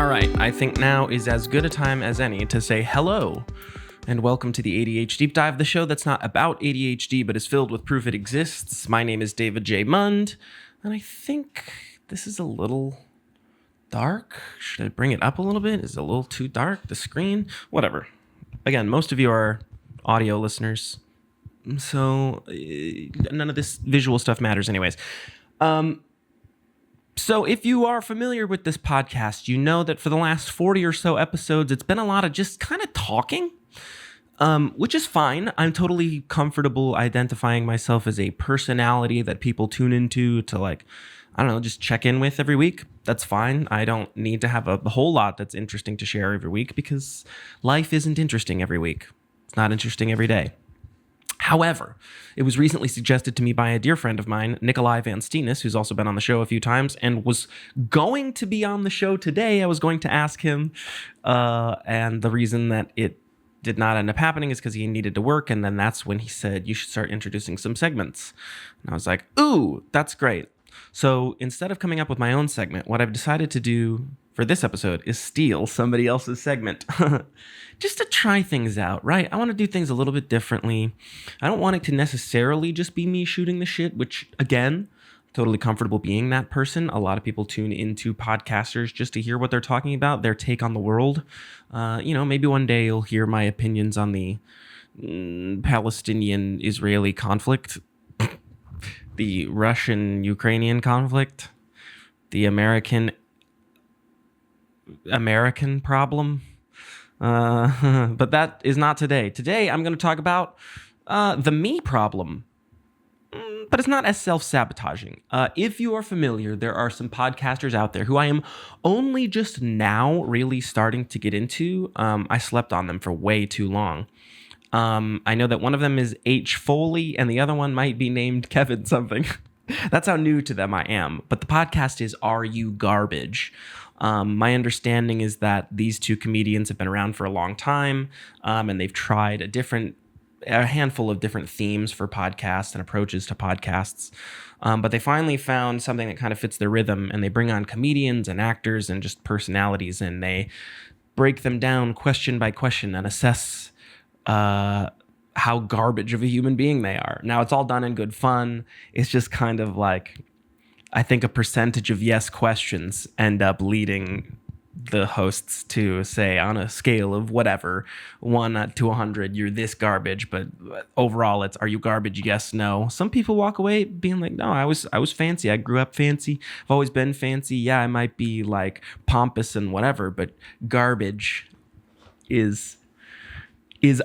right, I think now is as good a time as any to say hello and welcome to the A.D.H.Deep-Dive, the show that's not about ADHD but is filled with proof it exists. My name is David J. Mund, and I think this is a little dark. Should I bring it up a little bit? Is it a little too dark? The screen? Whatever. Again, most of you are audio listeners, so none of this visual stuff matters anyways. So if you are familiar with this podcast, you know that for the last 40 or so episodes, it's been a lot of just kind of talking, which is fine. I'm totally comfortable identifying myself as a personality that people tune into to, like, I don't know, just check in with every week. That's fine. I don't need to have a whole lot that's interesting to share every week because life isn't interesting every week. It's not interesting every day. However, it was recently suggested to me by a dear friend of mine, Nikolai Van Steenis, who's also been on the show a few times and was going to be on the show today. I was going to ask him, and the reason that it did not end up happening is because he needed to work, and then that's when he said, you should start introducing some segments. And I was like, ooh, that's great. So instead of coming up with my own segment, what I've decided to do for this episode is steal somebody else's segment. Just to try things out, right? I want to do things a little bit differently. I don't want it to necessarily just be me shooting the shit, which, again, totally comfortable being that person. A lot of people tune into podcasters just to hear what they're talking about, their take on the world. Maybe one day you'll hear my opinions on the Palestinian-Israeli conflict, the Russian-Ukrainian conflict, the American problem. But that is not today. Today, I'm going to talk about the me problem. But it's not as self-sabotaging. If you are familiar, there are some podcasters out there who I am only just now really starting to get into. I slept on them for way too long. I know that one of them is H. Foley, and the other one might be named Kevin something. That's how new to them I am. But the podcast is Are You Garbage? My understanding is that these two comedians have been around for a long time, and they've tried a handful of different themes for podcasts and approaches to podcasts. But they finally found something that kind of fits their rhythm, and they bring on comedians and actors and just personalities, and they break them down question by question and assess how garbage of a human being they are. Now, it's all done in good fun. It's just kind of like, I think a percentage of yes questions end up leading the hosts to say, on a scale of whatever, 1 to 100, you're this garbage, but overall it's, are you garbage? Yes, no. Some people walk away being like, no, I was fancy. I grew up fancy. I've always been fancy. Yeah, I might be like pompous and whatever, but garbage is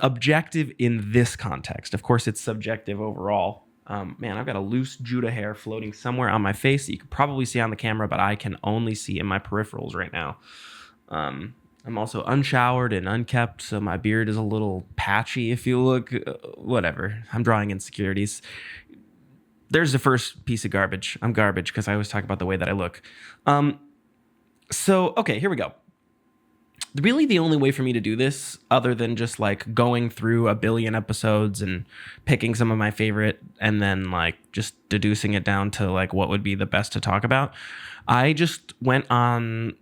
objective in this context. Of course, it's subjective overall. Man, I've got a loose Judah hair floating somewhere on my face that you can probably see on the camera, but I can only see in my peripherals right now. I'm also unshowered and unkept, so my beard is a little patchy if you look. Whatever. I'm drawing insecurities. There's the first piece of garbage. I'm garbage because I always talk about the way that I look. Okay, here we go. Really, the only way for me to do this, other than just like going through a billion episodes and picking some of my favorite and then like just deducing it down to like what would be the best to talk about, I just went on.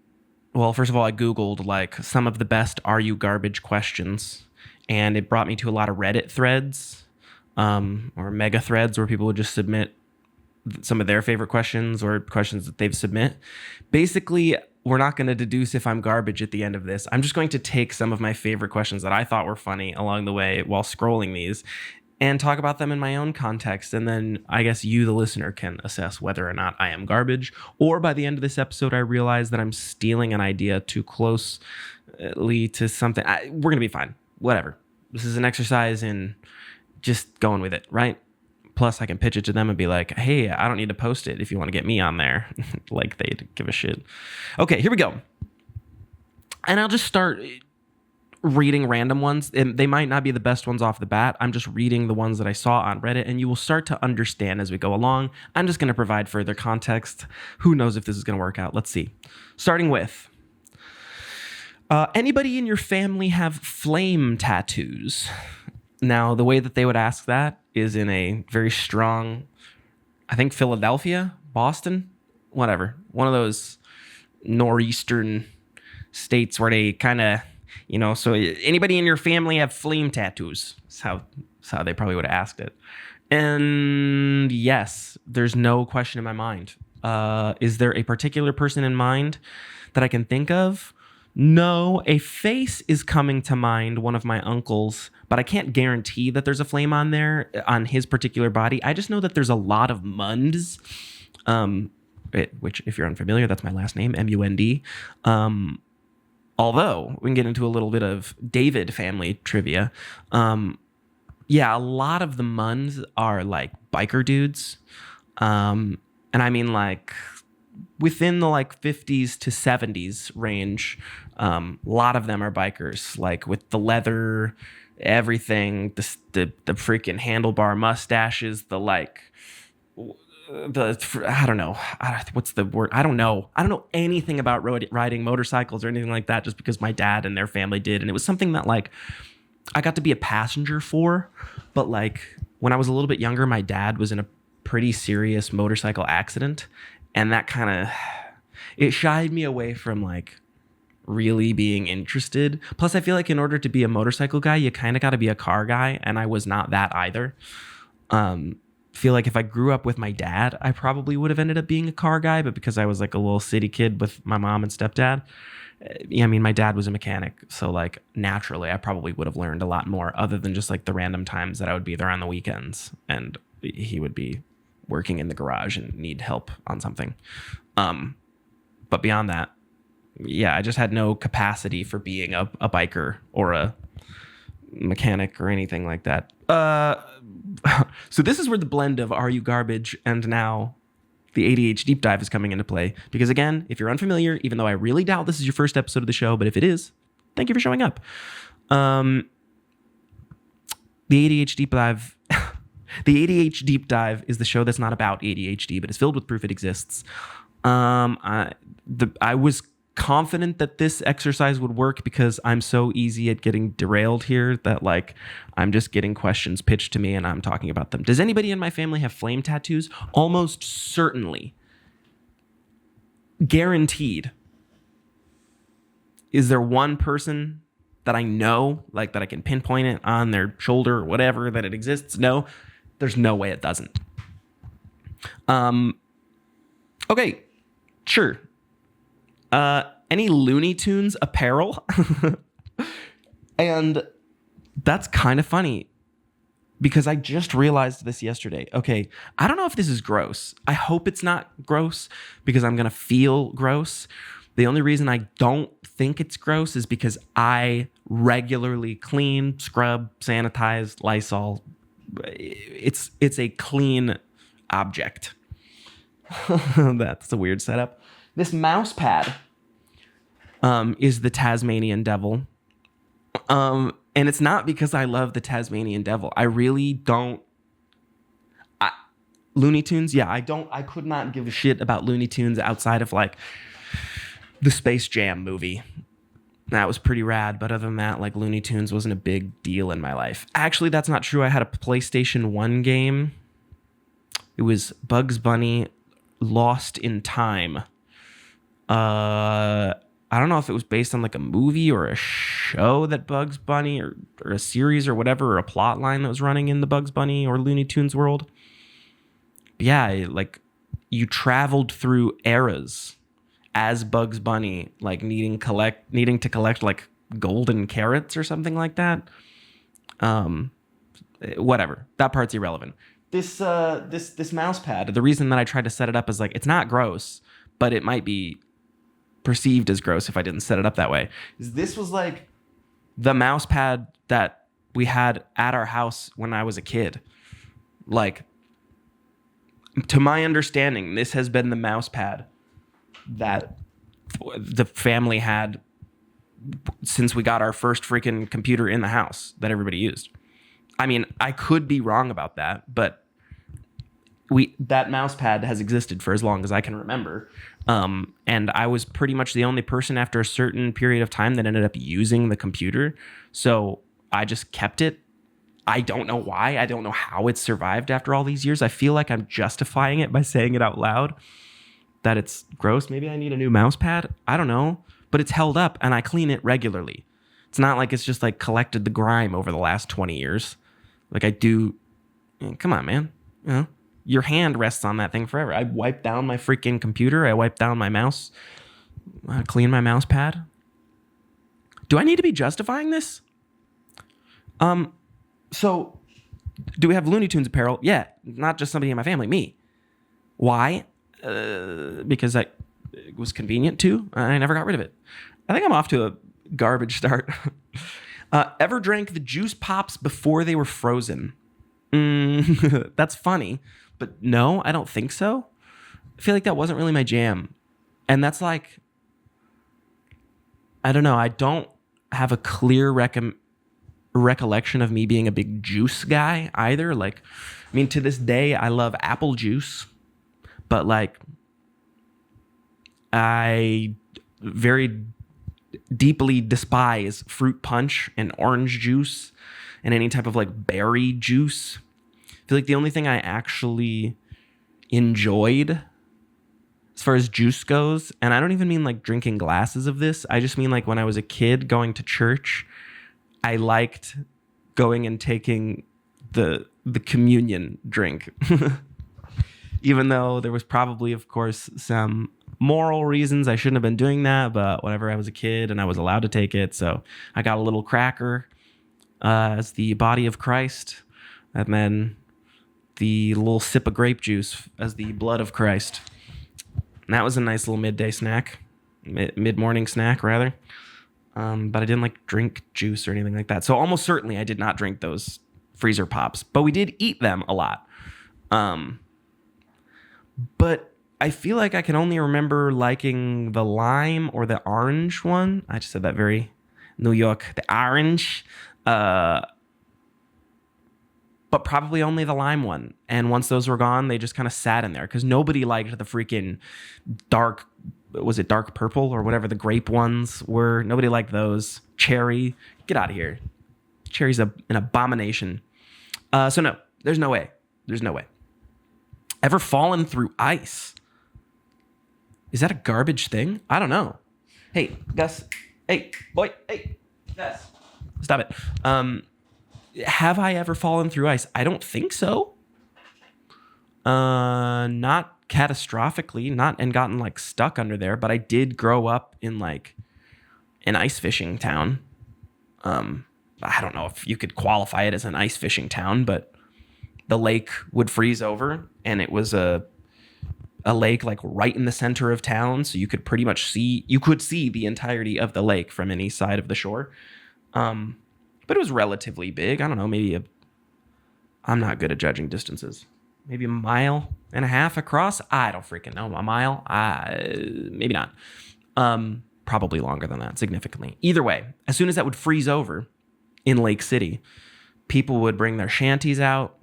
Well, first of all, I Googled like some of the best Are You Garbage questions, and it brought me to a lot of Reddit threads or mega threads where people would just submit some of their favorite questions or questions that they've submit. Basically, we're not going to deduce if I'm garbage at the end of this. I'm just going to take some of my favorite questions that I thought were funny along the way while scrolling these and talk about them in my own context. And then I guess you, the listener, can assess whether or not I am garbage. Or by the end of this episode, I realize that I'm stealing an idea too closely to something. We're going to be fine. Whatever. This is an exercise in just going with it, right? Plus, I can pitch it to them and be like, hey, I don't need to post it if you want to get me on there. Like they'd give a shit. Okay, here we go. And I'll just start reading random ones. And they might not be the best ones off the bat. I'm just reading the ones that I saw on Reddit, and you will start to understand as we go along. I'm just going to provide further context. Who knows if this is going to work out? Let's see. Starting with, anybody in your family have flame tattoos? Now, the way that they would ask that is in a very strong, I think Philadelphia, Boston, whatever. One of those northeastern states where they kind of, so anybody in your family have flame tattoos? That's how they probably would have asked it. And yes, there's no question in my mind. Is there a particular person in mind that I can think of? No, a face is coming to mind, one of my uncles, but I can't guarantee that there's a flame on there on his particular body. I just know that there's a lot of Munds, which if you're unfamiliar, that's my last name, M-U-N-D. Although we can get into a little bit of David family trivia. Yeah, a lot of the Munds are like biker dudes. And I mean like within the like 50s to 70s range, a lot of them are bikers, like with the leather, everything, the freaking handlebar mustaches, the like, I don't know, what's the word? I don't know anything about riding motorcycles or anything like that, just because my dad and their family did, and it was something that like I got to be a passenger for. But like when I was a little bit younger, my dad was in a pretty serious motorcycle accident, and that kind of, it shied me away from like really being interested. Plus I feel like in order to be a motorcycle guy, you kind of got to be a car guy, and I was not that either. Feel like if I grew up with my dad, I probably would have ended up being a car guy, but because I was like a little city kid with my mom and stepdad, I mean, my dad was a mechanic, so like naturally I probably would have learned a lot more, other than just like the random times that I would be there on the weekends and he would be working in the garage and need help on something. But beyond that, yeah, I just had no capacity for being a biker or a mechanic or anything like that. So this is where the blend of Are You Garbage and now the A.D.H. Deep Dive is coming into play. Because again, if you're unfamiliar, even though I really doubt this is your first episode of the show, but if it is, thank you for showing up. The A.D.H. Deep Dive... The A.D.H. Deep Dive is the show that's not about ADHD, but is filled with proof it exists. I was confident that this exercise would work because I'm so easy at getting derailed here that like I'm just getting questions pitched to me and I'm talking about them. Does anybody in my family have flame tattoos? Almost certainly. Guaranteed. Is there one person that I know, like that I can pinpoint it on their shoulder or whatever, that it exists? No, there's no way it doesn't. Okay, sure. Any Looney Tunes apparel? And that's kind of funny because I just realized this yesterday. Okay, I don't know if this is gross. I hope it's not gross because I'm going to feel gross. The only reason I don't think it's gross is because I regularly clean, scrub, sanitize, Lysol. It's a clean object. That's a weird setup. This mouse pad is the Tasmanian devil. And it's not because I love the Tasmanian devil. I really don't. Looney Tunes, yeah, I could not give a shit about Looney Tunes outside of like the Space Jam movie. That was pretty rad, but other than that, like Looney Tunes wasn't a big deal in my life. Actually, that's not true. I had a PlayStation 1 game. It was Bugs Bunny Lost in Time. I don't know if it was based on like a movie or a show that Bugs Bunny or a series or whatever, or a plot line that was running in the Bugs Bunny or Looney Tunes world. But yeah, like you traveled through eras as Bugs Bunny, like needing to collect like golden carrots or something like that. Whatever. That part's irrelevant. This mouse pad, the reason that I tried to set it up is like it's not gross, but it might be perceived as gross if I didn't set it up that way. This was like the mouse pad that we had at our house when I was a kid. Like, to my understanding, this has been the mouse pad that the family had since we got our first freaking computer in the house that everybody used. I mean, I could be wrong about that, but that mouse pad has existed for as long as I can remember. And I was pretty much the only person after a certain period of time that ended up using the computer. So I just kept it. I don't know why. I don't know how it survived after all these years. I feel like I'm justifying it by saying it out loud that it's gross. Maybe I need a new mouse pad. I don't know. but it's held up and I clean it regularly. It's not like it's just like collected the grime over the last 20 years. Like I do. Come on, man. You know, your hand rests on that thing forever. I wipe down my freaking computer. I wipe down my mouse. I clean my mouse pad. Do I need to be justifying this? So do we have Looney Tunes apparel? Yeah. Not just somebody in my family, me. Why? Because it was convenient too. I never got rid of it. I think I'm off to a garbage start. Ever drank the juice pops before they were frozen? That's funny, but no, I don't think so. I feel like that wasn't really my jam. And that's like, I don't know. I don't have a clear recollection of me being a big juice guy either. Like, I mean, to this day, I love apple juice, but like, I very deeply despise fruit punch and orange juice and any type of like berry juice. I feel like the only thing I actually enjoyed as far as juice goes, and I don't even mean like drinking glasses of this, I just mean like when I was a kid going to church, I liked going and taking the communion drink. Even though there was probably, of course, some moral reasons I shouldn't have been doing that, but whenever I was a kid and I was allowed to take it, so I got a little cracker as the body of Christ, and then the little sip of grape juice as the blood of Christ. And that was a nice little midday snack, mid-morning snack rather. But I didn't like drink juice or anything like that. So almost certainly I did not drink those freezer pops, but we did eat them a lot. But I feel like I can only remember liking the lime or the orange one. I just said that very New York, the orange. But probably only the lime one. And once those were gone, they just kind of sat in there because nobody liked the freaking dark, was it dark purple or whatever the grape ones were? Nobody liked those. Cherry, get out of here. Cherry's an abomination. So no, there's no way. There's no way. Ever fallen through ice? Is that a garbage thing? I don't know. Hey, Gus. Hey, boy. Hey, Gus. Stop it. Have I ever fallen through ice? I don't think so. Not catastrophically, not and gotten like stuck under there, but I did grow up in like an ice fishing town. I don't know if you could qualify it as an ice fishing town, but the lake would freeze over and it was a lake like right in the center of town, so you could pretty much see the entirety of the lake from any side of the shore. But it was relatively big. I don't know, I'm not good at judging distances. Maybe a mile and a half across? I don't freaking know. A mile? Maybe not. Probably longer than that, significantly. Either way, as soon as that would freeze over in Lake City, people would bring their shanties out.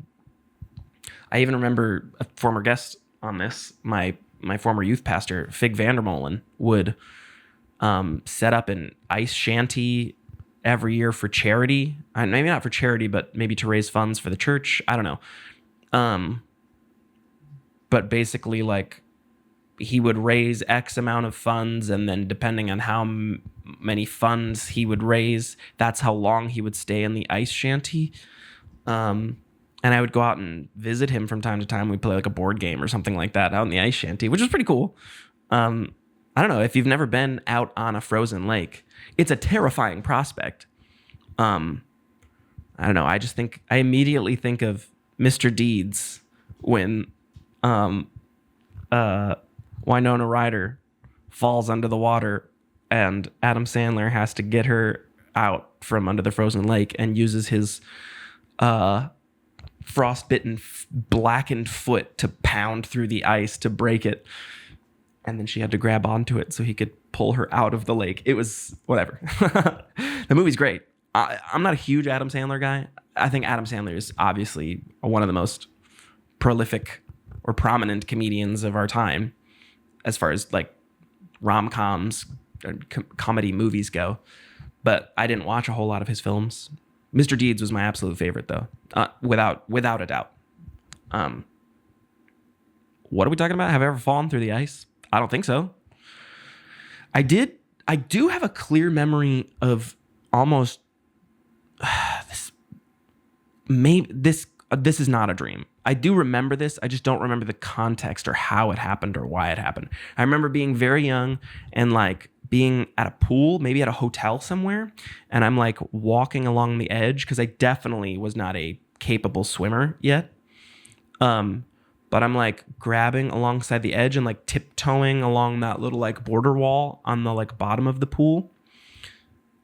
I even remember a former guest on this, my former youth pastor, Fig Vandermolen, would set up an ice shanty every year for charity. Maybe not for charity, but maybe to raise funds for the church. I don't know. But basically, like, he would raise X amount of funds, and then depending on how many funds he would raise, that's how long he would stay in the ice shanty. And I would go out and visit him from time to time. We'd play like a board game or something like that out in the ice shanty, which was pretty cool. I don't know, if you've never been out on a frozen lake, it's a terrifying prospect. I don't know. I immediately think of Mr. Deeds when Winona Ryder falls under the water and Adam Sandler has to get her out from under the frozen lake and uses his frostbitten, blackened foot to pound through the ice to break it. And then she had to grab onto it so he could pull her out of the lake. It was whatever. The movie's great. I'm not a huge Adam Sandler guy. I think Adam Sandler is obviously one of the most prolific or prominent comedians of our time as far as like rom-coms and comedy movies go. But I didn't watch a whole lot of his films. Mr. Deeds was my absolute favorite, though, without a doubt. What are we talking about? Have I ever fallen through the ice? I don't think so. I I do have a clear memory of almost this. Maybe this is not a dream. I do remember this. I just don't remember the context or how it happened or why it happened. I remember being very young and like being at a pool, maybe at a hotel somewhere, and I'm like walking along the edge because I definitely was not a capable swimmer yet. But I'm like grabbing alongside the edge and like tiptoeing along that little like border wall on the like bottom of the pool.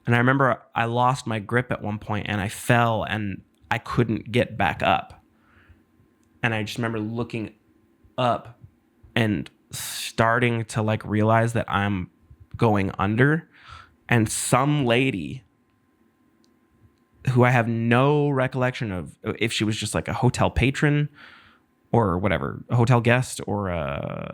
And I remember I lost my grip at one point and I fell and I couldn't get back up. And I just remember looking up and starting to like realize that I'm going under. And some lady who I have no recollection of if she was just like a hotel patron or whatever, a hotel guest, or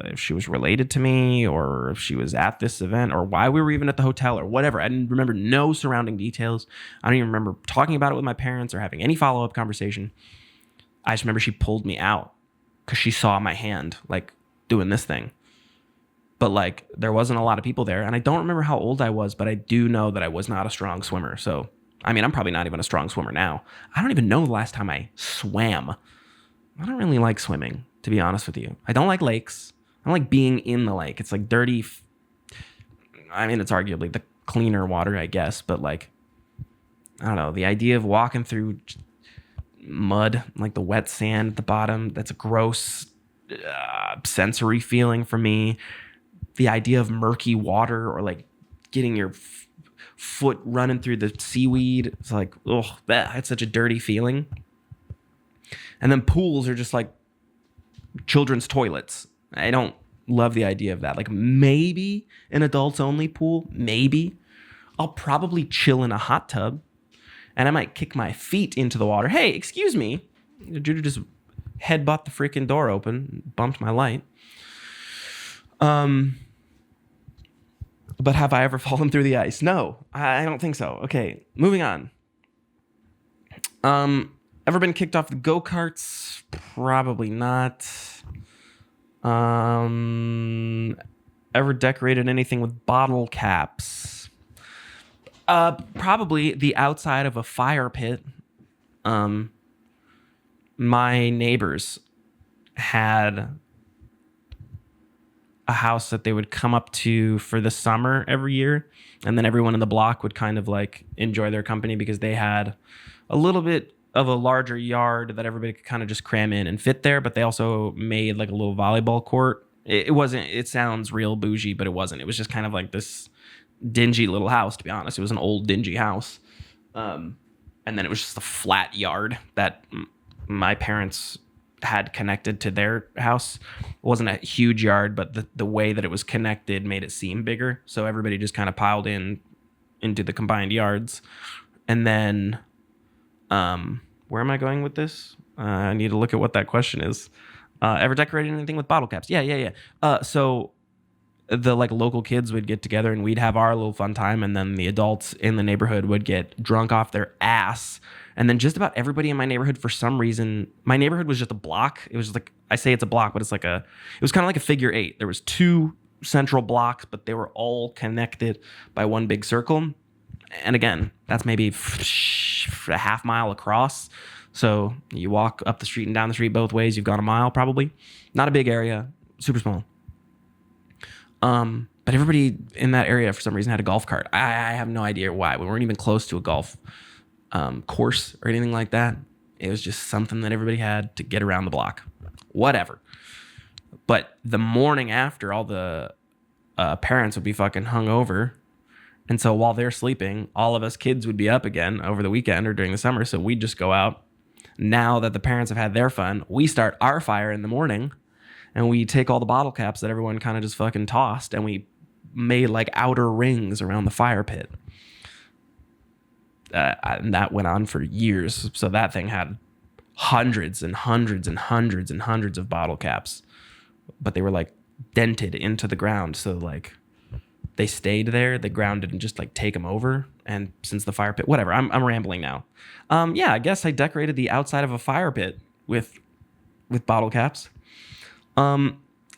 if she was related to me, or if she was at this event, or why we were even at the hotel, or whatever. I didn't remember no surrounding details. I don't even remember talking about it with my parents or having any follow-up conversation. I just remember she pulled me out because she saw my hand, like, doing this thing. But, like, there wasn't a lot of people there, and I don't remember how old I was, but I do know that I was not a strong swimmer. So, I mean, I'm probably not even a strong swimmer now. I don't even know the last time I swam. I don't really like swimming, to be honest with you. I don't like lakes. I don't like being in the lake. It's like dirty. I mean, it's arguably the cleaner water, I guess. But like, I don't know. The idea of walking through mud, like the wet sand at the bottom, that's a gross sensory feeling for me. The idea of murky water or like getting your foot running through the seaweed. It's like, oh, that's such a dirty feeling. And then pools are just like children's toilets. I don't love the idea of that. Like maybe an adults only pool, maybe. I'll probably chill in a hot tub and I might kick my feet into the water. Hey, excuse me. Judah just headbutt the freaking door open, bumped my light. But have I ever fallen through the ice? No, I don't think so. Okay, moving on. Ever been kicked off the go-karts? Probably not. Ever decorated anything with bottle caps? Probably the outside of a fire pit. My neighbors had a house that they would come up to for the summer every year, and then everyone in the block would kind of like enjoy their company because they had a little bit of a larger yard that everybody could kind of just cram in and fit there, but they also made like a little volleyball court. It sounds real bougie, but it wasn't. It was just kind of like this dingy little house, to be honest. It was an old dingy house. And then it was just a flat yard that my parents had connected to their house. It wasn't a huge yard, but the way that it was connected made it seem bigger. So everybody just kind of piled into the combined yards. And then where am I going with this? I need to look at what that question is. Ever decorated anything with bottle caps? Yeah. So the like local kids would get together and we'd have our little fun time, and then the adults in the neighborhood would get drunk off their ass. And then just about everybody in my neighborhood, for some reason, my neighborhood was just a block. It was like, I say it's a block, but it was kind of like a figure eight. There was two central blocks, but they were all connected by one big circle. And again, that's maybe a half mile across. So you walk up the street and down the street both ways, you've gone a mile probably. Not a big area, super small. But everybody in that area for some reason had a golf cart. I have no idea why. We weren't even close to a golf course or anything like that. It was just something that everybody had to get around the block. Whatever. But the morning after, all the parents would be fucking hungover. And so while they're sleeping, all of us kids would be up again over the weekend or during the summer. So we'd just go out. Now that the parents have had their fun, we start our fire in the morning, and we take all the bottle caps that everyone kind of just fucking tossed, and we made like outer rings around the fire pit. And that went on for years. So that thing had hundreds and hundreds and hundreds and hundreds of bottle caps, but they were like dented into the ground. So like they stayed there. The ground didn't just like take them over. And since the fire pit, whatever, I'm rambling now. Yeah, I guess I decorated the outside of a fire pit with bottle caps.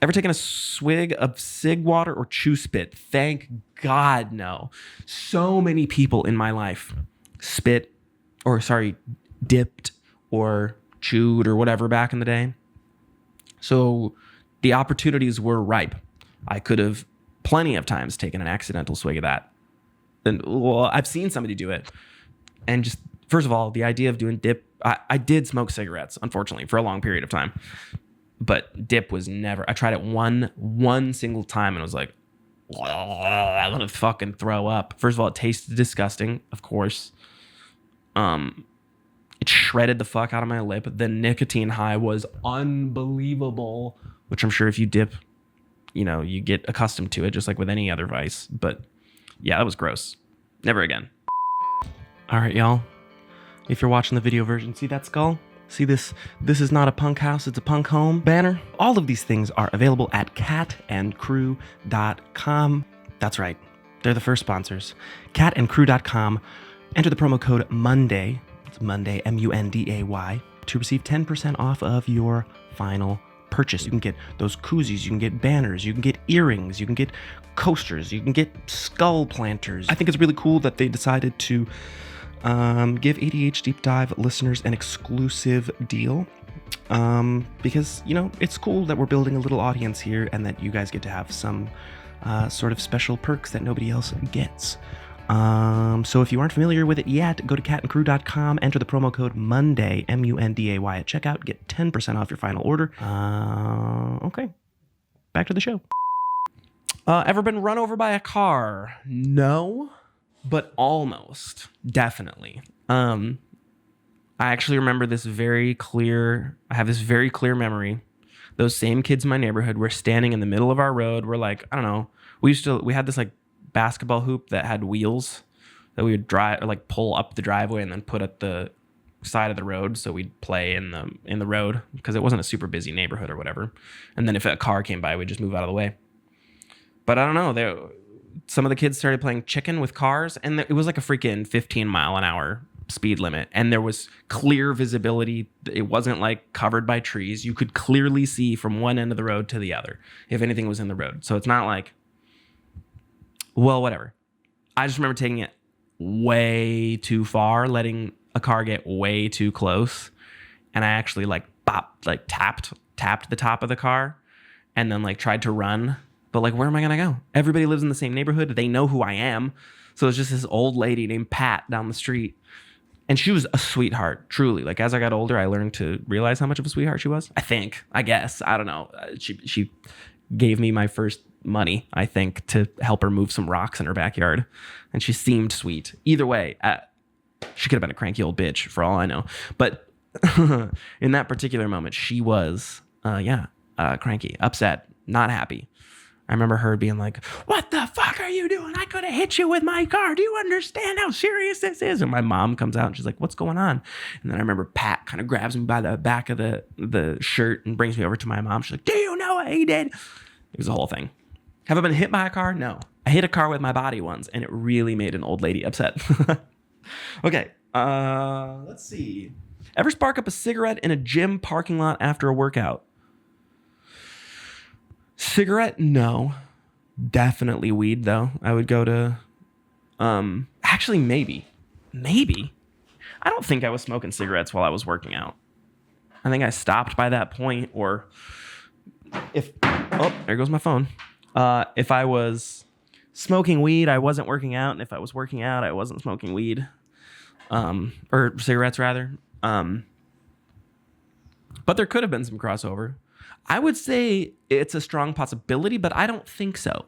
Ever taken a swig of cig water or chew spit? Thank God, no. So many people in my life dipped or chewed or whatever back in the day. So the opportunities were ripe. I could have plenty of times taken an accidental swig of that. And well, I've seen somebody do it. And just, first of all, the idea of doing dip, I did smoke cigarettes, unfortunately, for a long period of time. But dip was never, I tried it one single time and I was like, I want to fucking throw up. First of all, it tasted disgusting, of course. It shredded the fuck out of my lip. The nicotine high was unbelievable, which I'm sure if you dip, you get accustomed to it, just like with any other vice. But yeah, that was gross. Never again. All right, y'all. If you're watching the video version, see that skull? See this? This is not a punk house, it's a punk home banner. All of these things are available at catandcrew.com. That's right. They're the first sponsors. Catandcrew.com. Enter the promo code MONDAY. It's Monday, MUNDAY, to receive 10% off of your final purchase. You can get those koozies, you can get banners, you can get earrings, you can get coasters, you can get skull planters. I think it's really cool that they decided to give A.D.H.Deep-Dive listeners an exclusive deal, because, it's cool that we're building a little audience here and that you guys get to have some sort of special perks that nobody else gets. So if you aren't familiar with it yet, go to catandcrew.com, enter the promo code MONDAY, MUNDAY at checkout, get 10% off your final order. Okay, back to the show. Ever been run over by a car? No, but almost. Definitely. I actually remember this very clear. I have this very clear memory. Those same kids in my neighborhood were standing in the middle of our road. We're like, I don't know. We had this like basketball hoop that had wheels that we would drive or like pull up the driveway and then put at the side of the road. So we'd play in the road because it wasn't a super busy neighborhood or whatever. And then if a car came by, we'd just move out of the way. But I don't know. Some of the kids started playing chicken with cars, and it was like a freaking 15-mile-an-hour speed limit. And there was clear visibility. It wasn't like covered by trees. You could clearly see from one end of the road to the other if anything was in the road. So it's not like, well, whatever. I just remember taking it way too far, letting a car get way too close. And I actually tapped the top of the car and then tried to run. But where am I going to go? Everybody lives in the same neighborhood. They know who I am. So it's just this old lady named Pat down the street. And she was a sweetheart, truly. As I got older, I learned to realize how much of a sweetheart she was. I guess. I don't know. She gave me my first money, I think, to help her move some rocks in her backyard. And she seemed sweet. Either way, she could have been a cranky old bitch for all I know. But in that particular moment, she was, cranky, upset, not happy. I remember her being like, "What the fuck are you doing? I could have hit you with my car. Do you understand how serious this is?" And my mom comes out and she's like, "What's going on?" And then I remember Pat kind of grabs me by the back of the shirt and brings me over to my mom. She's like, "Do you know what he did?" It was a whole thing. Have I been hit by a car? No. I hit a car with my body once, and it really made an old lady upset. Okay, let's see. Ever spark up a cigarette in a gym parking lot after a workout? Cigarette, no. Definitely weed, though. I would go to, actually, maybe. I don't think I was smoking cigarettes while I was working out. I think I stopped by that point, or there goes my phone. If I was smoking weed, I wasn't working out, and if I was working out, I wasn't smoking weed, or cigarettes, rather. But there could have been some crossover. I would say it's a strong possibility, but I don't think so.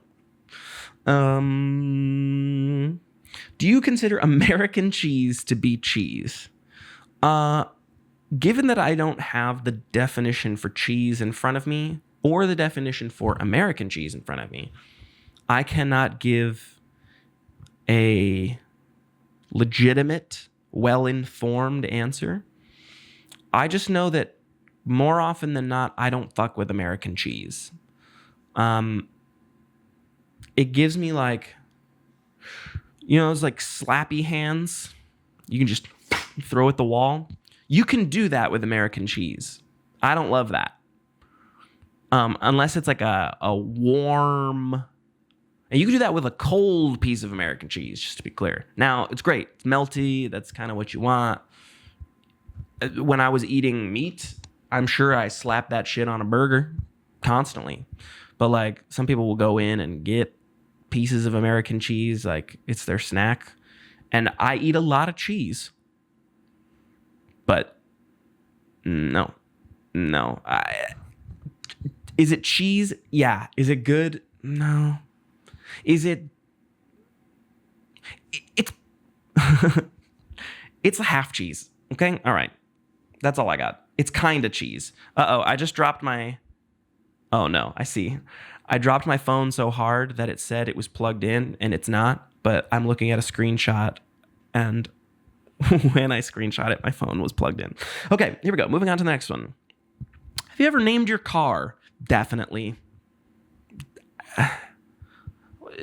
Do you consider American cheese to be cheese? Given that I don't have the definition for cheese in front of me or the definition for American cheese in front of me, I cannot give a legitimate, well-informed answer. I just know that more often than not, I don't fuck with American cheese. It gives me those slappy hands. You can just throw at the wall. You can do that with American cheese. I don't love that. Unless it's like a warm. And you can do that with a cold piece of American cheese, just to be clear. Now, it's great. It's melty. That's kind of what you want. When I was eating meat, I'm sure I slapped that shit on a burger constantly. But like some people will go in and get pieces of American cheese, like it's their snack. And I eat a lot of cheese. But no. Is it cheese? Yeah. Is it good? No. Is it? It's it's a half cheese. Okay. All right. That's all I got. It's kind of cheese. I just dropped my. Oh no. I see. I dropped my phone so hard that it said it was plugged in, and it's not. But I'm looking at a screenshot, and when I screenshot it, my phone was plugged in. Okay. Here we go. Moving on to the next one. Have you ever named your car? Definitely.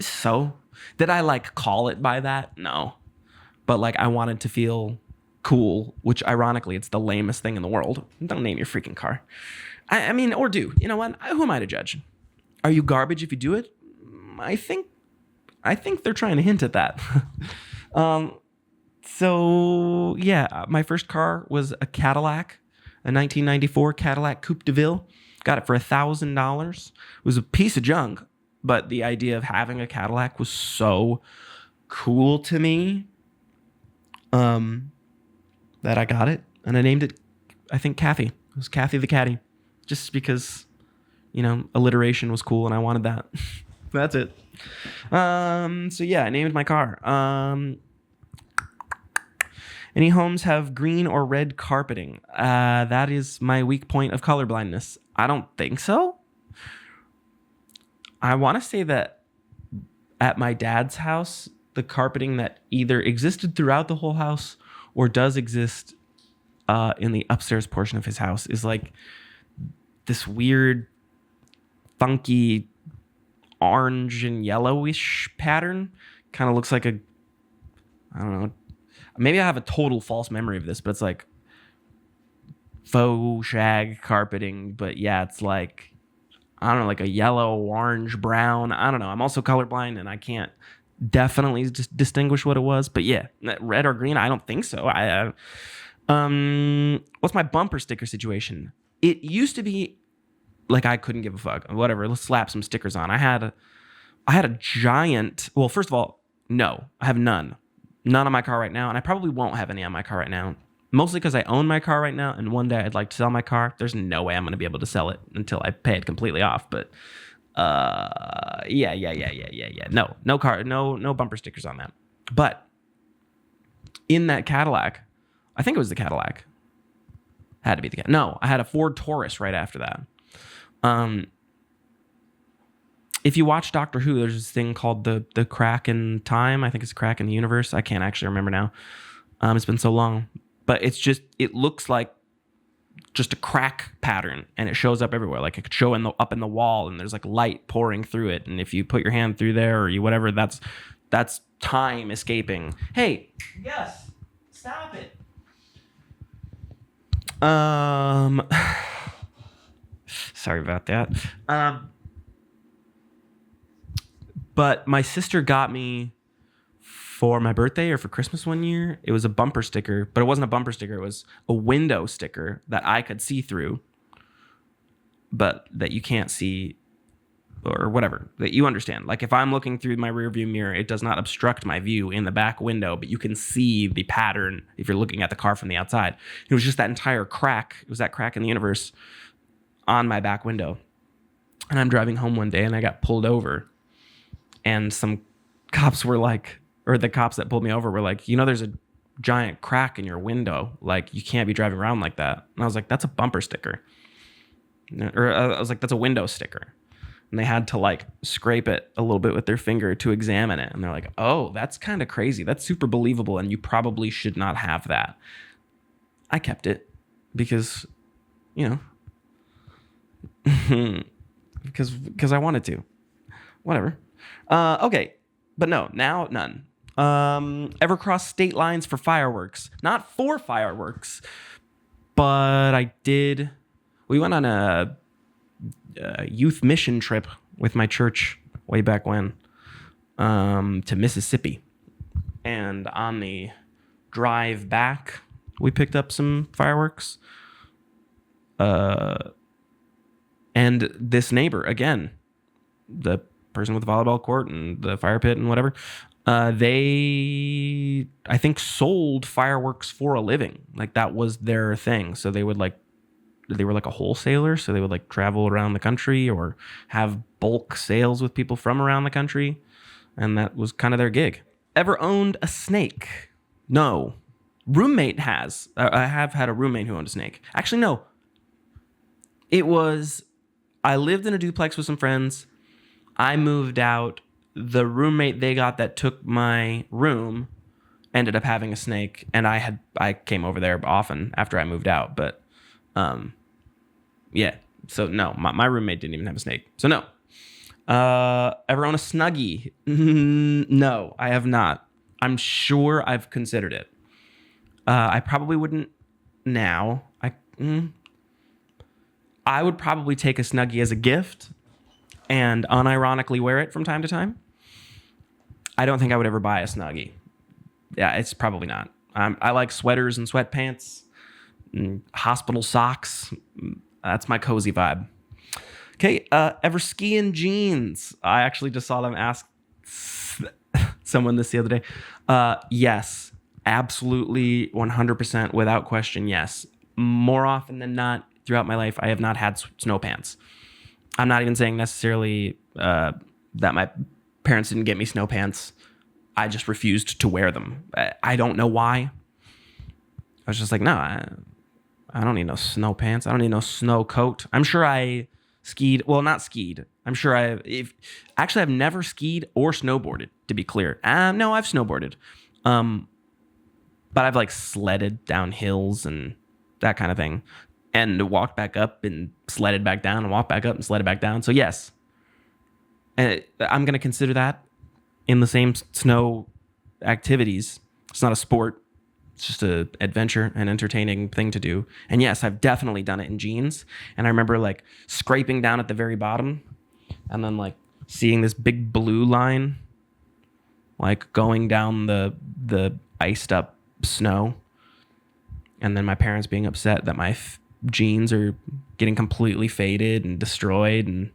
So, did I like call it by that? No. But like I wanted to feel cool, which ironically it's the lamest thing in the world. Don't name your freaking car. I mean, or do. You know what? Who am I to judge? Are you garbage if you do it? I think they're trying to hint at that. So yeah, my first car was a Cadillac, a 1994 Cadillac Coupe de Ville. Got it for $1,000. It was a piece of junk. But the idea of having a Cadillac was so cool to me that I got it. And I named it, I think, Kathy. It was Kathy the Caddy. Just because, alliteration was cool and I wanted that. That's it. So, yeah, I named my car. Any homes have green or red carpeting? That is my weak point of colorblindness. I don't think so. I want to say that at my dad's house, the carpeting that either existed throughout the whole house or does exist in the upstairs portion of his house is like this weird, funky orange and yellowish pattern. Kind of looks like I don't know. Maybe I have a total false memory of this, but it's like faux shag carpeting. But yeah, it's like, I don't know, like a yellow, orange, brown. I don't know. I'm also colorblind and I can't definitely just distinguish what it was. But yeah, red or green, I don't think so. What's my bumper sticker situation? It used to be like I couldn't give a fuck. Whatever, let's slap some stickers on. I had a giant. Well, first of all, no, I have none on my car right now, and I probably won't have any on my car right now. Mostly because I own my car right now, and one day I'd like to sell my car. There's no way I'm going to be able to sell it until I pay it completely off. But yeah. No car, no bumper stickers on that. But in that Cadillac, I think it was the Cadillac. Had to be the Cadillac. No, I had a Ford Taurus right after that. If you watch Doctor Who, there's this thing called the crack in time. I think it's a crack in the universe. I can't actually remember now. It's been so long. But it looks like just a crack pattern, and it shows up everywhere. Like it could show up in the wall, and there's like light pouring through it. And if you put your hand through there or whatever, that's time escaping. Hey, yes, stop it. Sorry about that. But my sister got me for my birthday or for Christmas one year. It was a bumper sticker, but it wasn't a bumper sticker. It was a window sticker that I could see through, but that you can't see or whatever, that you understand. Like if I'm looking through my rearview mirror, it does not obstruct my view in the back window, but you can see the pattern if you're looking at the car from the outside. It was just that entire crack. It was that crack in the universe on my back window. And I'm driving home one day and I got pulled over, and some cops were like, or the cops that pulled me over were like, there's a giant crack in your window. Like, you can't be driving around like that. And I was like, that's a bumper sticker. Or I was like, that's a window sticker. And they had to like scrape it a little bit with their finger to examine it. And they're like, oh, that's kind of crazy. That's super believable. And you probably should not have that. I kept it because, because I wanted to. Whatever. Okay. But no, now none. Ever cross state lines for fireworks? Not for fireworks, but I did. We went on a youth mission trip with my church way back when to Mississippi. And on the drive back, we picked up some fireworks. And this neighbor, again, the person with the volleyball court and the fire pit and whatever, they, I think, sold fireworks for a living. Like, that was their thing. So they were like a wholesaler. So they would like travel around the country or have bulk sales with people from around the country. And that was kind of their gig. Ever owned a snake? No. Roommate has. I have had a roommate who owned a snake. Actually, no. I lived in a duplex with some friends. I moved out. The roommate they got that took my room ended up having a snake, and I came over there often after I moved out. But yeah. So no, my roommate didn't even have a snake. So no. Ever own a Snuggie? No, I have not. I'm sure I've considered it. I probably wouldn't now. I would probably take a Snuggie as a gift and unironically wear it from time to time. I don't think I would ever buy a Snuggie. Yeah, it's probably not. I like sweaters and sweatpants, and hospital socks. That's my cozy vibe. Okay, ever ski in jeans? I actually just saw them ask someone this the other day. Yes, absolutely, 100%, without question, yes. More often than not, throughout my life, I have not had snow pants. I'm not even saying necessarily that my parents didn't get me snow pants. I just refused to wear them. I don't know why. I was just like, no, I don't need no snow pants. I don't need no snow coat. I'm sure I skied. Well, not skied. I'm sure I've never skied or snowboarded, to be clear. No, I've snowboarded. But I've like sledded down hills and that kind of thing. And walked back up and sledded back down and walked back up and sledded back down. So yes. And I'm going to consider that in the same snow activities. It's not a sport. It's just an adventure and entertaining thing to do. And yes, I've definitely done it in jeans. And I remember like scraping down at the very bottom and then like seeing this big blue line like going down the iced up snow. And then my parents being upset that my jeans are getting completely faded and destroyed, and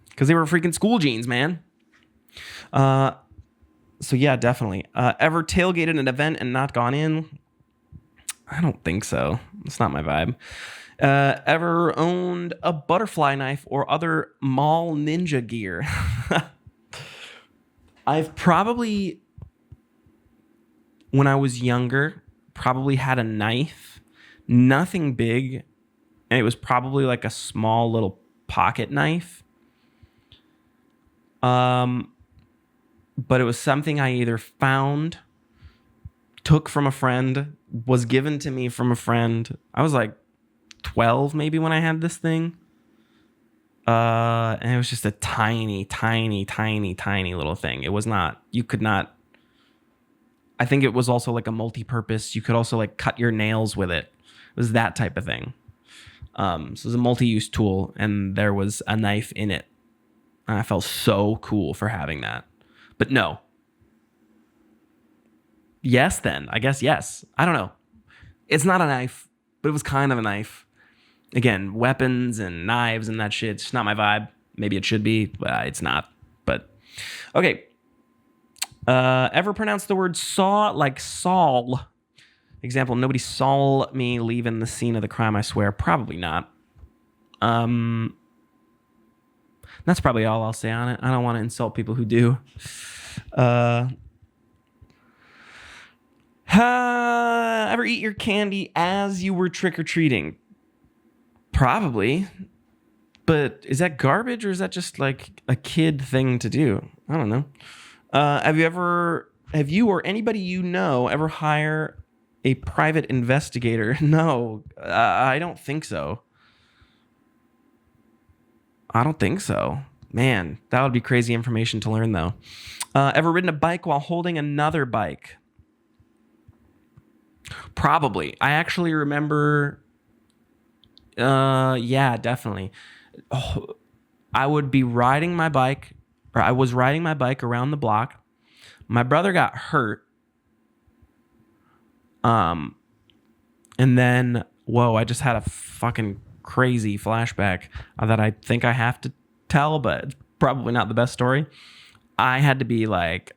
because they were freaking school jeans, man. So yeah, definitely. Ever tailgated an event and not gone in? I don't think so. It's not my vibe. Ever owned a butterfly knife or other mall ninja gear? I've probably, when I was younger, probably had a knife. Nothing big. And it was probably like a small little pocket knife. But it was something I either found, took from a friend, was given to me from a friend. I was like 12 maybe when I had this thing. And it was just a tiny, tiny, tiny, tiny little thing. It was not, you could not, I think it was also like a multi-purpose. You could also like cut your nails with it. It was that type of thing. So it was a multi-use tool and there was a knife in it. And I felt so cool for having that. But no. Yes, then. I guess yes. I don't know. It's not a knife, but it was kind of a knife. Again, weapons and knives and that shit. It's not my vibe. Maybe it should be. It's not. But, okay. Ever pronounce the word saw like Saul? Example, nobody saw me leaving the scene of the crime, I swear. Probably not. That's probably all I'll say on it. I don't want to insult people who do. Ever eat your candy as you were trick-or-treating? Probably. But is that garbage or is that just like a kid thing to do? I don't know. Have you or anybody you know ever hire a private investigator? No, I don't think so. I don't think so. Man, that would be crazy information to learn, though. Ever ridden a bike while holding another bike? Probably. I actually remember... yeah, definitely. I would be riding my bike, or I was riding my bike around the block. My brother got hurt. And then, whoa, I just had a fucking crazy flashback that I think I have to tell, but it's probably not the best story. I had to be like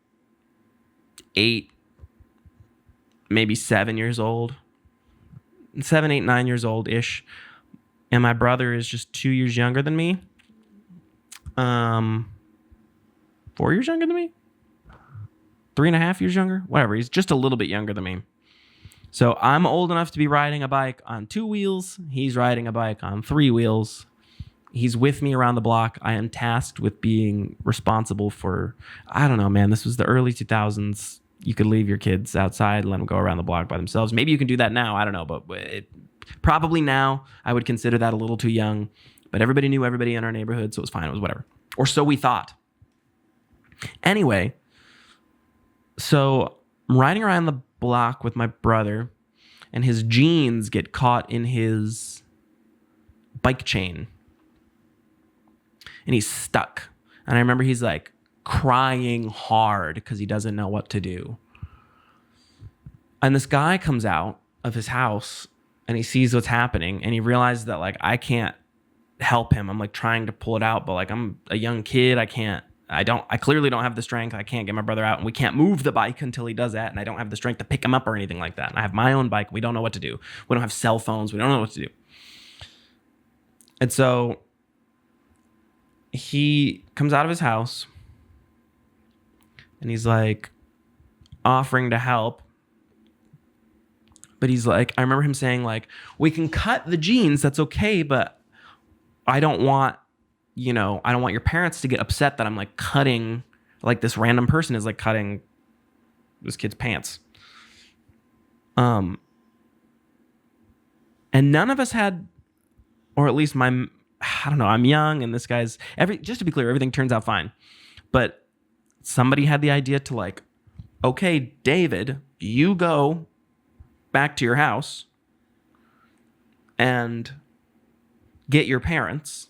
8, maybe 7 years old. 7, 8, 9 years old ish. And my brother is just 2 years younger than me. 4 years younger than me? 3.5 years younger? Whatever. He's just a little bit younger than me. So I'm old enough to be riding a bike on 2 wheels. He's riding a bike on 3 wheels. He's with me around the block. I am tasked with being responsible for, I don't know, man, this was the early 2000s. You could leave your kids outside and let them go around the block by themselves. Maybe you can do that now. I don't know, but probably now I would consider that a little too young. But everybody knew everybody in our neighborhood, so it was fine. It was whatever. Or so we thought. Anyway, so I'm riding around the block with my brother, and his jeans get caught in his bike chain. And he's stuck. And I remember he's like crying hard because he doesn't know what to do. And this guy comes out of his house and he sees what's happening, and he realizes that like I can't help him. I'm like trying to pull it out, but like I'm a young kid. I clearly don't have the strength. I can't get my brother out, and we can't move the bike until he does that. And I don't have the strength to pick him up or anything like that. And I have my own bike. We don't know what to do. We don't have cell phones. We don't know what to do. And so he comes out of his house and he's like offering to help. But he's like, I remember him saying like, we can cut the jeans. That's okay. But I don't want your parents to get upset that I'm like cutting, like this random person is like cutting this kid's pants. And none of us had, or at least I don't know, I'm young, and this guy's, just to be clear, everything turns out fine. But somebody had the idea to like, okay, David, you go back to your house and get your parents,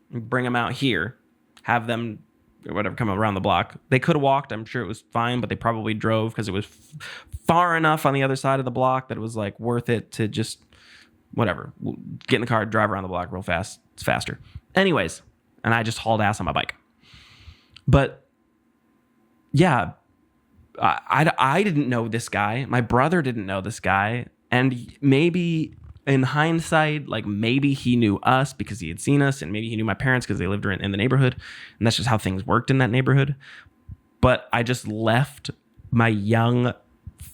bring them out here, have them, whatever, come around the block. They could have walked. I'm sure it was fine, but they probably drove because it was far enough on the other side of the block that it was like worth it to just, whatever, get in the car, drive around the block real fast. It's faster. Anyways, and I just hauled ass on my bike. But yeah, I didn't know this guy. My brother didn't know this guy. And maybe in hindsight, like maybe he knew us because he had seen us, and maybe he knew my parents because they lived in the neighborhood. And that's just how things worked in that neighborhood. But I just left my young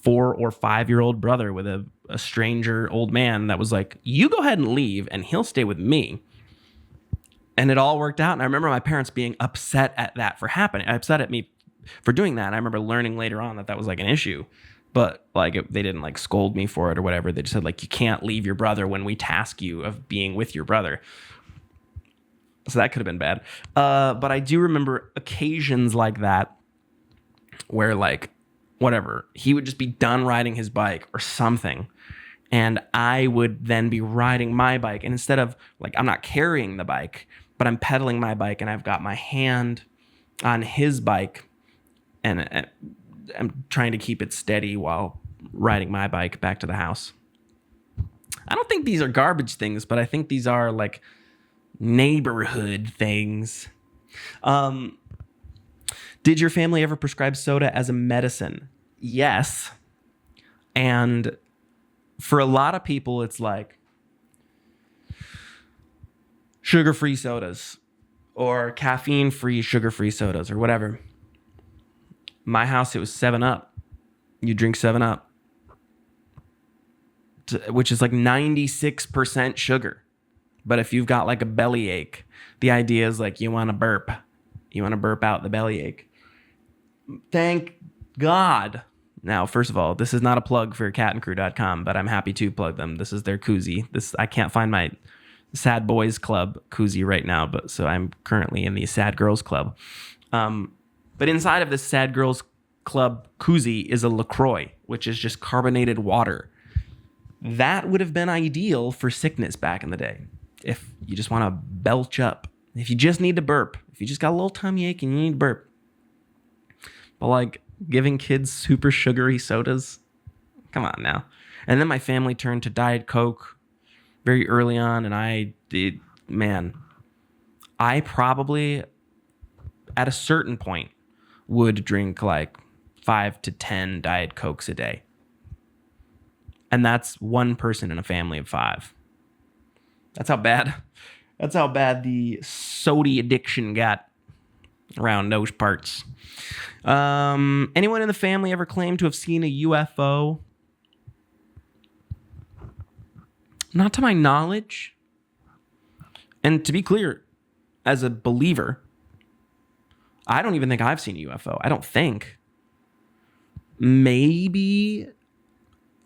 4 or 5-year-old brother with a stranger old man that was like, you go ahead and leave and he'll stay with me. And it all worked out. And I remember my parents being upset at that for happening, upset at me for doing that. And I remember learning later on that was like an issue, but like they didn't like scold me for it or whatever. They just said like, you can't leave your brother when we task you of being with your brother. So that could have been bad. But I do remember occasions like that where like, whatever, he would just be done riding his bike or something, and I would then be riding my bike. And instead of like, I'm not carrying the bike, but I'm pedaling my bike, and I've got my hand on his bike, and I'm trying to keep it steady while riding my bike back to the house. I don't think these are garbage things, but I think these are like neighborhood things. Did your family ever prescribe soda as a medicine? Yes. And for a lot of people, it's like sugar-free sodas or caffeine-free, sugar-free sodas or whatever. My house, it was 7-Up. You drink 7-Up, which is like 96% sugar. But if you've got like a bellyache, the idea is like you want to burp. You want to burp out the bellyache. Thank God. Now, first of all, this is not a plug for catandcrew.com, but I'm happy to plug them. This is their koozie. I can't find my Sad Boys Club koozie right now, but so I'm currently in the Sad Girls Club. But inside of this Sad Girls Club koozie is a LaCroix, which is just carbonated water. That would have been ideal for sickness back in the day. if you just want to belch up, if you just need to burp, if you just got a little tummy ache and you need to burp. But like giving kids super sugary sodas, come on now. And then my family turned to Diet Coke very early on, and I probably at a certain point would drink like 5 to 10 Diet Cokes a day. And that's one person in a family of 5. That's how bad the sody addiction got around those parts. Anyone in the family ever claimed to have seen a UFO? Not to my knowledge. And to be clear, as a believer, I don't even think I've seen a UFO. I don't think. Maybe.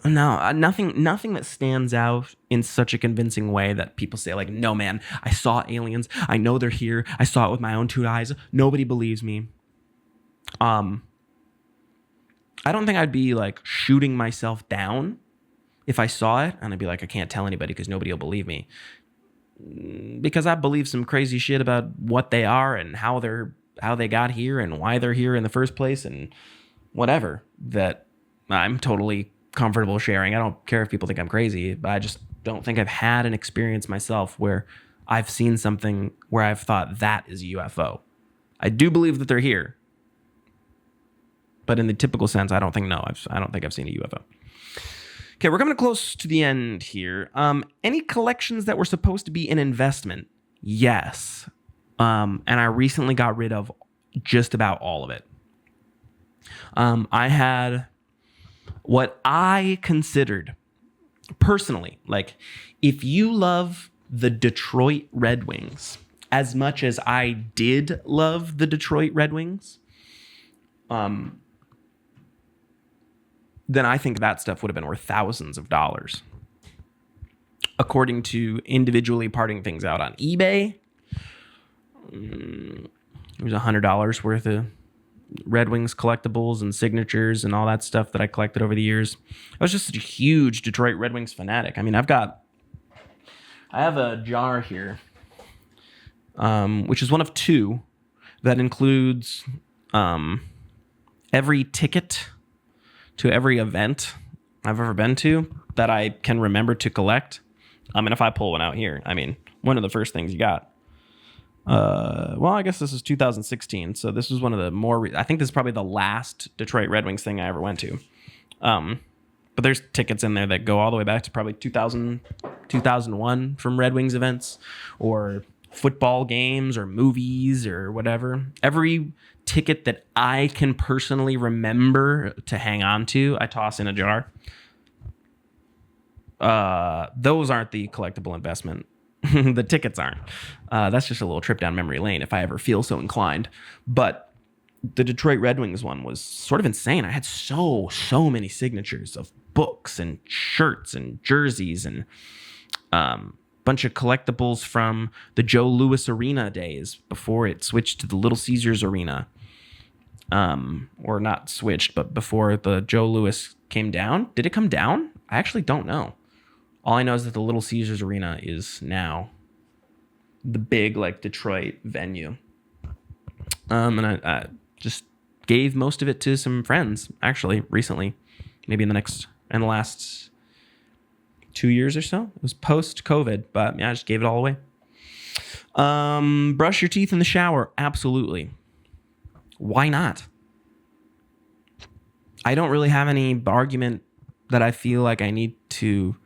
No, nothing that stands out in such a convincing way that people say, like, no, man, I saw aliens. I know they're here. I saw it with my own 2 eyes. Nobody believes me. I don't think I'd be, like, shooting myself down if I saw it. And I'd be like, I can't tell anybody because nobody will believe me. Because I believe some crazy shit about what they are and how they got here and why they're here in the first place and whatever that I'm totally comfortable sharing. I don't care if people think I'm crazy, but I just don't think I've had an experience myself where I've seen something where I've thought that is a UFO. I do believe that they're here, but in the typical sense, I don't think I've seen a UFO. Okay, we're coming close to the end here. Any collections that were supposed to be an investment? Yes. And I recently got rid of just about all of it. I had what I considered personally, like, if you love the Detroit Red Wings as much as I did love the Detroit Red Wings, then I think that stuff would have been worth thousands of dollars. According to individually parting things out on eBay, it was $100 worth of Red Wings collectibles and signatures and all that stuff that I collected over the years. I was just such a huge Detroit Red Wings fanatic. I mean, I have a jar here, which is one of 2 that includes every ticket to every event I've ever been to that I can remember to collect. And if I pull one out here, I mean, one of the first things you got. Well, I guess this is 2016, so this was one of the more... I think this is probably the last Detroit Red Wings thing I ever went to. But there's tickets in there that go all the way back to probably 2000, 2001 from Red Wings events, or football games, or movies, or whatever. Every ticket that I can personally remember to hang on to, I toss in a jar. Those aren't the collectible investment. The tickets aren't. That's just a little trip down memory lane if I ever feel so inclined. But the Detroit Red Wings one was sort of insane. I had so many signatures of books and shirts and jerseys and bunch of collectibles from the Joe Louis Arena days before it switched to the Little Caesars Arena. Or not switched, but before the Joe Louis came down. Did it come down? I actually don't know. All I know is that the Little Caesars Arena is now the big, like, Detroit venue. And I just gave most of it to some friends, actually, recently. Maybe in the last 2 years or so. It was post-COVID, but yeah, I just gave it all away. Brush your teeth in the shower. Absolutely. Why not? I don't really have any argument that I feel like I need to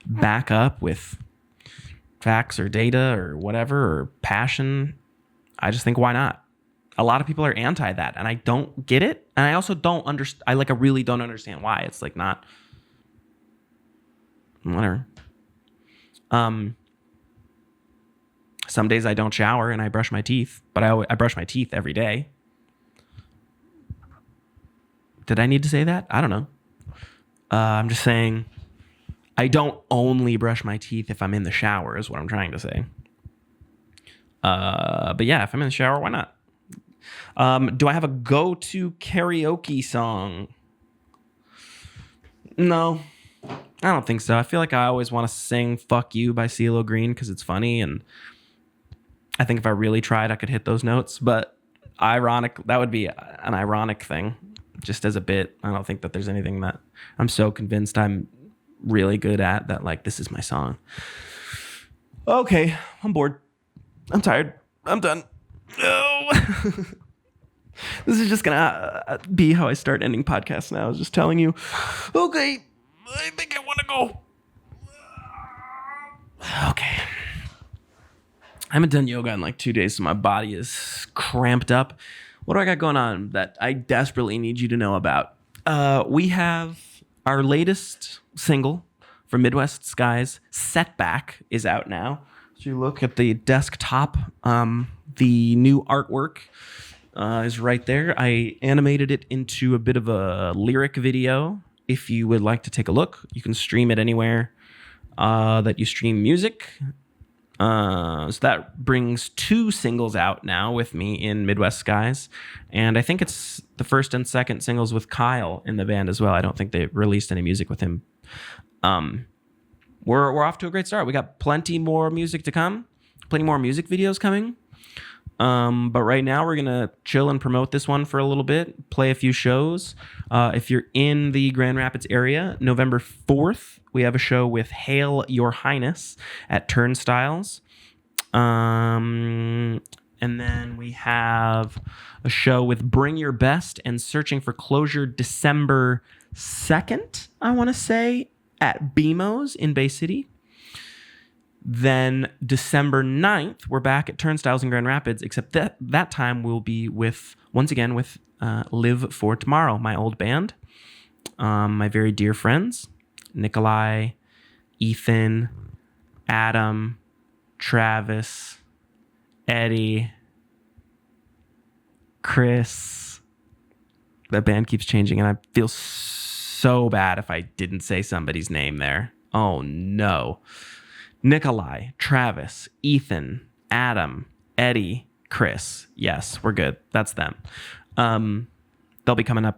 back up with facts or data or whatever, or passion. I just think, why not? A lot of people are anti that, and I don't get it. And I also don't understand. I really don't understand why. It's like, not whatever. Some days I don't shower and I brush my teeth, but I brush my teeth every day. Did I need to say that? I don't know. I'm just saying, I don't only brush my teeth if I'm in the shower, is what I'm trying to say. But yeah, if I'm in the shower, why not? Do I have a go-to karaoke song? No, I don't think so. I feel like I always want to sing Fuck You by CeeLo Green because it's funny. And I think if I really tried, I could hit those notes. But that would be an ironic thing just as a bit. I don't think that there's anything that I'm so convinced I'm really good at that, like, this is my song. Okay, I'm bored. I'm tired. I'm done. No. This is just gonna be how I start ending podcasts now. I was just telling you, okay, I think I want to go. Okay. I haven't done yoga in like 2 days, so my body is cramped up. What do I got going on that I desperately need you to know about? We have our latest single from Midwest Skies, Setback, is out now. So you look at the desktop, the new artwork is right there. I animated it into a bit of a lyric video. If you would like to take a look, you can stream it anywhere that you stream music. So that brings 2 singles out now with me in Midwest Skies. And I think it's the first and second singles with Kyle in the band as well. I don't think they released any music with him. We're off to a great start. We got plenty more music to come, plenty more music videos coming. But right now we're going to chill and promote this one for a little bit, play a few shows. If you're in the Grand Rapids area, November 4th, we have a show with Hail Your Highness at Turnstiles. And then we have a show with Bring Your Best and Searching for Closure December 2nd, I want to say, at BMO's in Bay City. Then December 9th, we're back at Turnstiles in Grand Rapids, except that time we'll be once again with Live for Tomorrow, my old band, my very dear friends, Nikolai, Ethan, Adam, Travis, Eddie, Chris. That band keeps changing, and I feel so bad if I didn't say somebody's name there. Oh, no. Nikolai, Travis, Ethan, Adam, Eddie, Chris. Yes, we're good. That's them. They'll be coming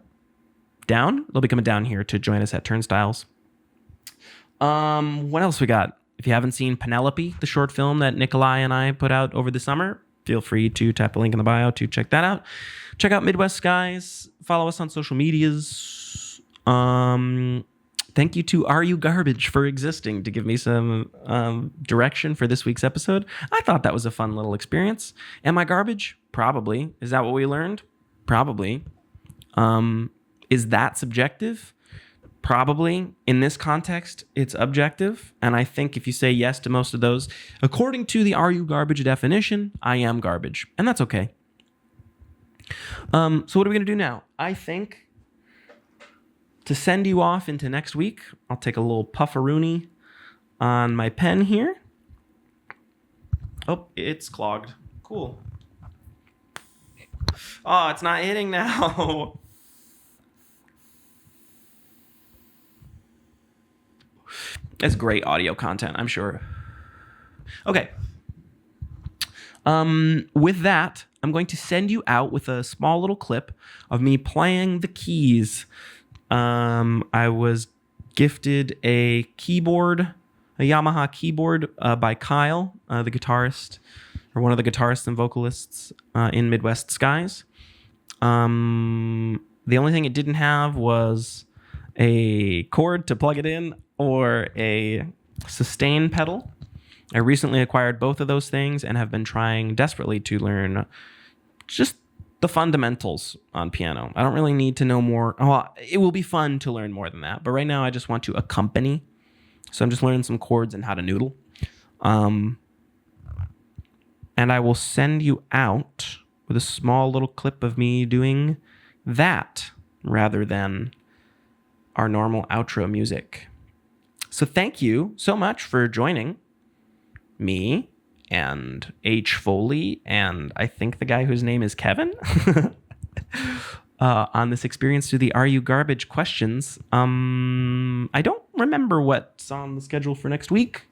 down. They'll be coming down here to join us at Turnstiles. What else we got? If you haven't seen Penelope, the short film that Nikolai and I put out over the summer, feel free to tap the link in the bio to check that out. Check out Midwest Skies. Follow us on social medias. Thank you to Are You Garbage for existing to give me some direction for this week's episode. I thought that was a fun little experience. Am I garbage? Probably. Is that what we learned? Probably. Is that subjective? Probably. In this context, it's objective. And I think if you say yes to most of those, according to the Are You Garbage definition, I am garbage. And that's okay. So what are we going to do now? I think to send you off into next week, I'll take a little pufferoonie on my pen here. Oh, it's clogged. Cool. Oh, it's not hitting now. That's great audio content, I'm sure. Okay. With that, I'm going to send you out with a small little clip of me playing the keys. I was gifted a Yamaha keyboard by Kyle, the guitarist, or one of the guitarists and vocalists in Midwest Skies. The only thing it didn't have was a cord to plug it in or a sustain pedal. I recently acquired both of those things and have been trying desperately to learn just the fundamentals on piano. I don't really need to know more. Well, it will be fun to learn more than that, but right now I just want to accompany. So I'm just learning some chords and how to noodle. And I will send you out with a small little clip of me doing that rather than our normal outro music. So thank you so much for joining me and H. Foley, and I think the guy whose name is Kevin, on this experience through the Are You Garbage questions. I don't remember what's on the schedule for next week,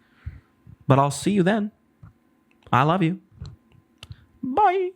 but I'll see you then. I love you. Bye.